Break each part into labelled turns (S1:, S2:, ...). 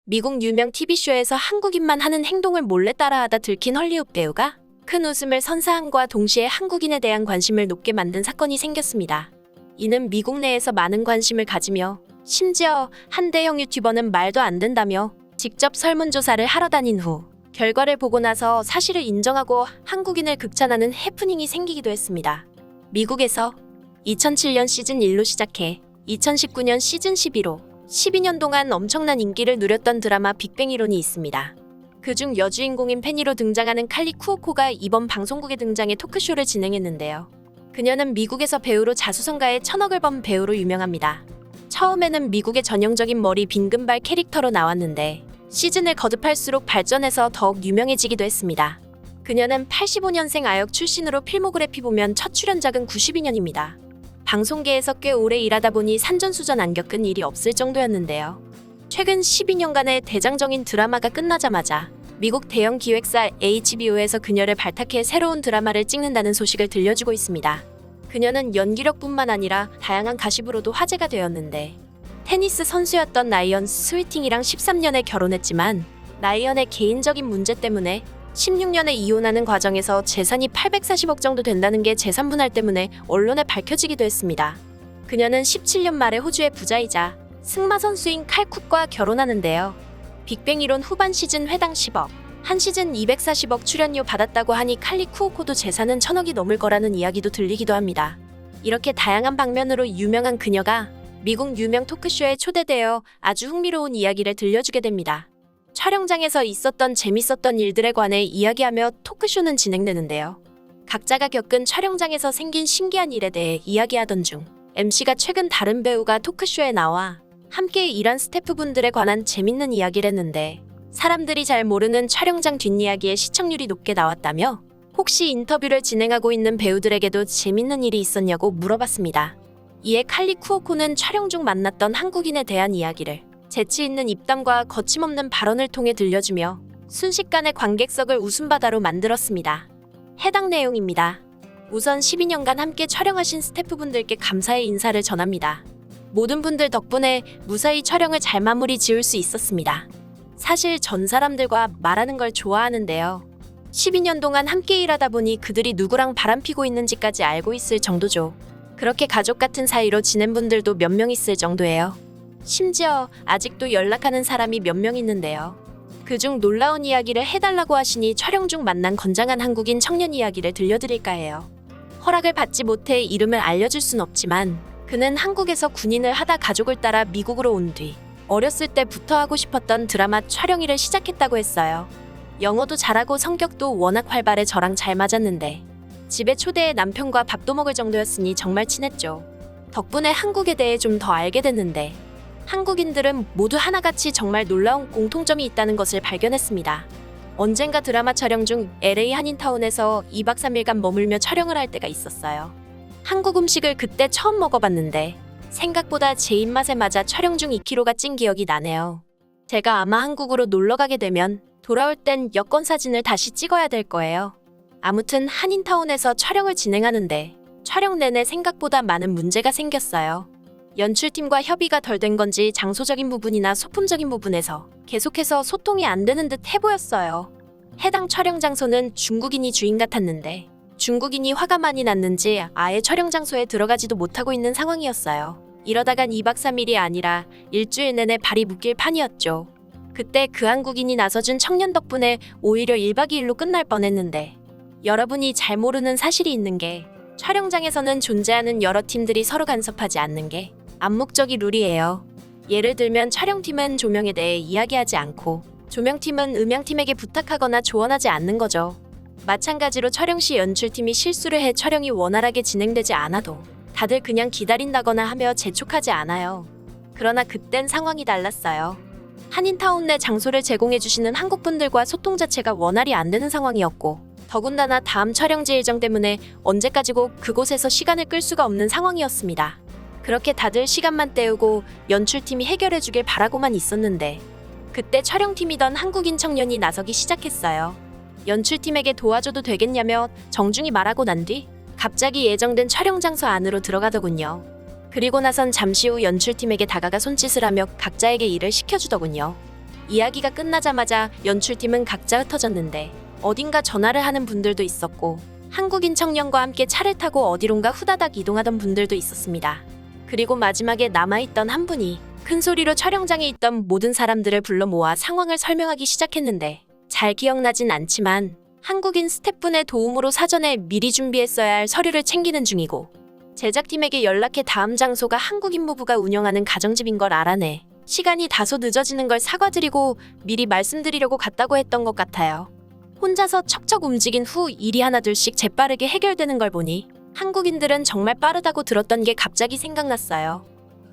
S1: 미국 유명 TV쇼에서 한국인만 하는 행동을 몰래 따라하다 들킨 헐리우드 배우가 큰 웃음을 선사함과 동시에 한국인에 대한 관심을 높게 만든 사건이 생겼습니다. 이는 미국 내에서 많은 관심을 가지며 심지어 한 대형 유튜버는 말도 안 된다며 직접 설문조사를 하러 다닌 후 결과를 보고 나서 사실을 인정하고 한국인을 극찬하는 해프닝이 생기기도 했습니다. 미국에서 2007년 시즌 1로 시작해 2019년 시즌 12로 12년 동안 엄청난 인기를 누렸던 드라마 빅뱅 이론이 있습니다. 그중 여주인공인 페니로 등장하는 칼리 쿠오코가 이번 방송국에 등장해 토크쇼를 진행했는데요. 그녀는 미국에서 배우로 자수성가해 천억을 번 배우로 유명합니다. 처음에는 미국의 전형적인 머리 빈금발 캐릭터로 나왔는데 시즌을 거듭할수록 발전해서 더욱 유명해지기도 했습니다. 그녀는 85년생 아역 출신으로 필모그래피 보면 첫 출연작은 92년입니다. 방송계에서 꽤 오래 일하다 보니 산전수전 안 겪은 일이 없을 정도였는데요. 최근 12년간의 대장정인 드라마가 끝나자마자 미국 대형 기획사 HBO에서 그녀를 발탁해 새로운 드라마를 찍는다는 소식을 들려주고 있습니다. 그녀는 연기력뿐만 아니라 다양한 가십으로도 화제가 되었는데 테니스 선수였던 라이언 스위팅이랑 13년에 결혼했지만 라이언의 개인적인 문제 때문에 16년에 이혼하는 과정에서 재산이 840억 정도 된다는 게 재산 분할 때문에 언론에 밝혀지기도 했습니다. 그녀는 17년 말에 호주의 부자이자 승마 선수인 칼 쿡과 결혼하는데요. 빅뱅 이론 후반 시즌 회당 10억, 한 시즌 240억 출연료 받았다고 하니 칼리 쿠오코도 재산은 1000억이 넘을 거라는 이야기도 들리기도 합니다. 이렇게 다양한 방면으로 유명한 그녀가 미국 유명 토크쇼에 초대되어 아주 흥미로운 이야기를 들려주게 됩니다. 촬영장에서 있었던 재밌었던 일들에 관해 이야기하며 토크쇼는 진행되는데요. 각자가 겪은 촬영장에서 생긴 신기한 일에 대해 이야기하던 중 MC가 최근 다른 배우가 토크쇼에 나와 함께 일한 스태프분들에 관한 재밌는 이야기를 했는데 사람들이 잘 모르는 촬영장 뒷이야기에 시청률이 높게 나왔다며 혹시 인터뷰를 진행하고 있는 배우들에게도 재밌는 일이 있었냐고 물어봤습니다. 이에 칼리 쿠오코는 촬영 중 만났던 한국인에 대한 이야기를 재치 있는 입담과 거침없는 발언을 통해 들려주며 순식간에 관객석을 웃음바다로 만들었습니다. 해당 내용입니다. 우선 12년간 함께 촬영하신 스태프분들께 감사의 인사를 전합니다. 모든 분들 덕분에 무사히 촬영을 잘 마무리 지을 수 있었습니다. 사실 전 사람들과 말하는 걸 좋아하는데요. 12년 동안 함께 일하다 보니 그들이 누구랑 바람피고 있는지까지 알고 있을 정도죠. 그렇게 가족 같은 사이로 지낸 분들도 몇 명 있을 정도예요. 심지어 아직도 연락하는 사람이 몇 명 있는데요. 그중 놀라운 이야기를 해달라고 하시니 촬영 중 만난 건장한 한국인 청년 이야기를 들려드릴까 해요. 허락을 받지 못해 이름을 알려줄 순 없지만 그는 한국에서 군인을 하다 가족을 따라 미국으로 온 뒤 어렸을 때부터 하고 싶었던 드라마 촬영 일을 시작했다고 했어요. 영어도 잘하고 성격도 워낙 활발해 저랑 잘 맞았는데 집에 초대해 남편과 밥도 먹을 정도였으니 정말 친했죠. 덕분에 한국에 대해 좀 더 알게 됐는데 한국인들은 모두 하나같이 정말 놀라운 공통점이 있다는 것을 발견했습니다. 언젠가 드라마 촬영 중 LA 한인타운에서 2박 3일간 머물며 촬영을 할 때가 있었어요. 한국 음식을 그때 처음 먹어봤는데 생각보다 제 입맛에 맞아 촬영 중 2kg가 찐 기억이 나네요. 제가 아마 한국으로 놀러 가게 되면 돌아올 땐 여권 사진을 다시 찍어야 될 거예요. 아무튼 한인타운에서 촬영을 진행하는데 촬영 내내 생각보다 많은 문제가 생겼어요. 연출팀과 협의가 덜 된 건지 장소적인 부분이나 소품적인 부분에서 계속해서 소통이 안 되는 듯 해보였어요. 해당 촬영 장소는 중국인이 주인 같았는데 중국인이 화가 많이 났는지 아예 촬영 장소에 들어가지도 못하고 있는 상황이었어요. 이러다간 2박 3일이 아니라 일주일 내내 발이 묶일 판이었죠. 그때 그 한국인이 나서준 청년 덕분에 오히려 1박 2일로 끝날 뻔했는데 여러분이 잘 모르는 사실이 있는 게 촬영장에서는 존재하는 여러 팀들이 서로 간섭하지 않는 게 암묵적인 룰이에요. 예를 들면 촬영팀은 조명에 대해 이야기하지 않고 조명팀은 음향팀에게 부탁하거나 조언하지 않는 거죠. 마찬가지로 촬영 시 연출팀이 실수를 해 촬영이 원활하게 진행되지 않아도 다들 그냥 기다린다거나 하며 재촉하지 않아요. 그러나 그땐 상황이 달랐어요. 한인타운 내 장소를 제공해주시는 한국분들과 소통 자체가 원활히 안 되는 상황이었고 더군다나 다음 촬영지 일정 때문에 언제까지고 그곳에서 시간을 끌 수가 없는 상황이었습니다. 그렇게 다들 시간만 때우고 연출팀이 해결해주길 바라고만 있었는데 그때 촬영팀이던 한국인 청년이 나서기 시작했어요. 연출팀에게 도와줘도 되겠냐며 정중히 말하고 난 뒤 갑자기 예정된 촬영 장소 안으로 들어가더군요. 그리고 나선 잠시 후 연출팀에게 다가가 손짓을 하며 각자에게 일을 시켜주더군요. 이야기가 끝나자마자 연출팀은 각자 흩어졌는데 어딘가 전화를 하는 분들도 있었고 한국인 청년과 함께 차를 타고 어디론가 후다닥 이동하던 분들도 있었습니다. 그리고 마지막에 남아있던 한 분이 큰 소리로 촬영장에 있던 모든 사람들을 불러 모아 상황을 설명하기 시작했는데 잘 기억나진 않지만 한국인 스태프분의 도움으로 사전에 미리 준비했어야 할 서류를 챙기는 중이고 제작팀에게 연락해 다음 장소가 한국인 부부가 운영하는 가정집인 걸 알아내 시간이 다소 늦어지는 걸 사과드리고 미리 말씀드리려고 갔다고 했던 것 같아요. 혼자서 척척 움직인 후 일이 하나둘씩 재빠르게 해결되는 걸 보니 한국인들은 정말 빠르다고 들었던 게 갑자기 생각났어요.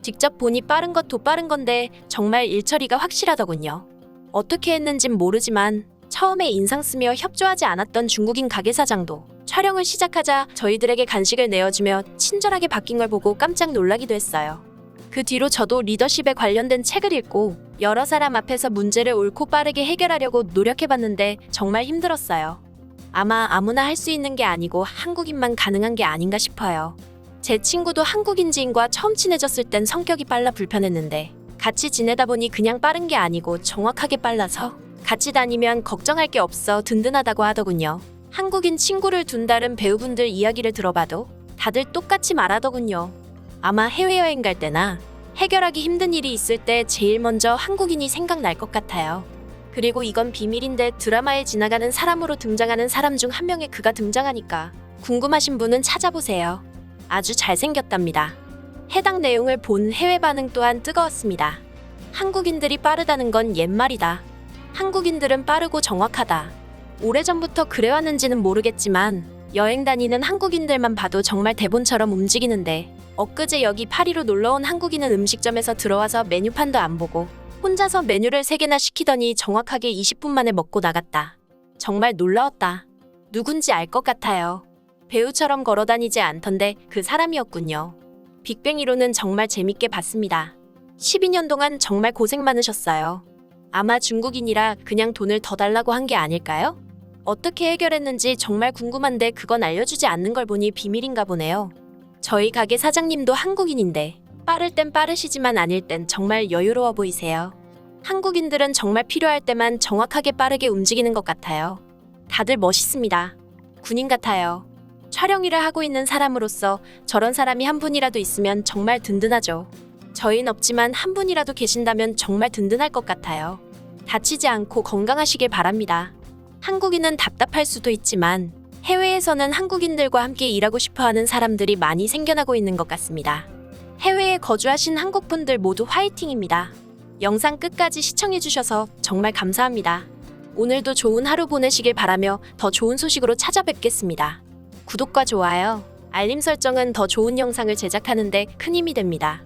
S1: 직접 보니 빠른 것도 빠른 건데 정말 일 처리가 확실하더군요. 어떻게 했는진 모르지만 처음에 인상 쓰며 협조하지 않았던 중국인 가게 사장도 촬영을 시작하자 저희들에게 간식을 내어주며 친절하게 바뀐 걸 보고 깜짝 놀라기도 했어요. 그 뒤로 저도 리더십에 관련된 책을 읽고 여러 사람 앞에서 문제를 옳고 빠르게 해결하려고 노력해봤는데 정말 힘들었어요. 아마 아무나 할 수 있는 게 아니고 한국인만 가능한 게 아닌가 싶어요. 제 친구도 한국인 지인과 처음 친해졌을 땐 성격이 빨라 불편했는데 같이 지내다 보니 그냥 빠른 게 아니고 정확하게 빨라서 같이 다니면 걱정할 게 없어 든든하다고 하더군요. 한국인 친구를 둔 다른 배우분들 이야기를 들어봐도 다들 똑같이 말하더군요. 아마 해외여행 갈 때나 해결하기 힘든 일이 있을 때 제일 먼저 한국인이 생각날 것 같아요. 그리고 이건 비밀인데 드라마에 지나가는 사람으로 등장하는 사람 중 한 명의 그가 등장하니까 궁금하신 분은 찾아보세요. 아주 잘생겼답니다. 해당 내용을 본 해외 반응 또한 뜨거웠습니다. 한국인들이 빠르다는 건 옛말이다. 한국인들은 빠르고 정확하다. 오래전부터 그래왔는지는 모르겠지만 여행 다니는 한국인들만 봐도 정말 대본처럼 움직이는데 엊그제 여기 파리로 놀러온 한국인은 음식점에서 들어와서 메뉴판도 안 보고 혼자서 메뉴를 3개나 시키더니 정확하게 20분 만에 먹고 나갔다. 정말 놀라웠다. 누군지 알 것 같아요. 배우처럼 걸어다니지 않던데 그 사람이었군요. 빅뱅이로는 정말 재밌게 봤습니다. 12년 동안 정말 고생 많으셨어요. 아마 중국인이라 그냥 돈을 더 달라고 한 게 아닐까요? 어떻게 해결했는지 정말 궁금한데 그건 알려주지 않는 걸 보니 비밀인가 보네요. 저희 가게 사장님도 한국인인데 빠를 땐 빠르시지만 아닐 땐 정말 여유로워 보이세요. 한국인들은 정말 필요할 때만 정확하게 빠르게 움직이는 것 같아요. 다들 멋있습니다. 군인 같아요. 촬영 일을 하고 있는 사람으로서 저런 사람이 한 분이라도 있으면 정말 든든하죠. 저희는 없지만 한 분이라도 계신다면 정말 든든할 것 같아요. 다치지 않고 건강하시길 바랍니다. 한국인은 답답할 수도 있지만 해외에서는 한국인들과 함께 일하고 싶어하는 사람들이 많이 생겨나고 있는 것 같습니다. 해외에 거주하신 한국분들 모두 화이팅입니다. 영상 끝까지 시청해주셔서 정말 감사합니다. 오늘도 좋은 하루 보내시길 바라며 더 좋은 소식으로 찾아뵙겠습니다. 구독과 좋아요, 알림 설정은 더 좋은 영상을 제작하는 데 큰 힘이 됩니다.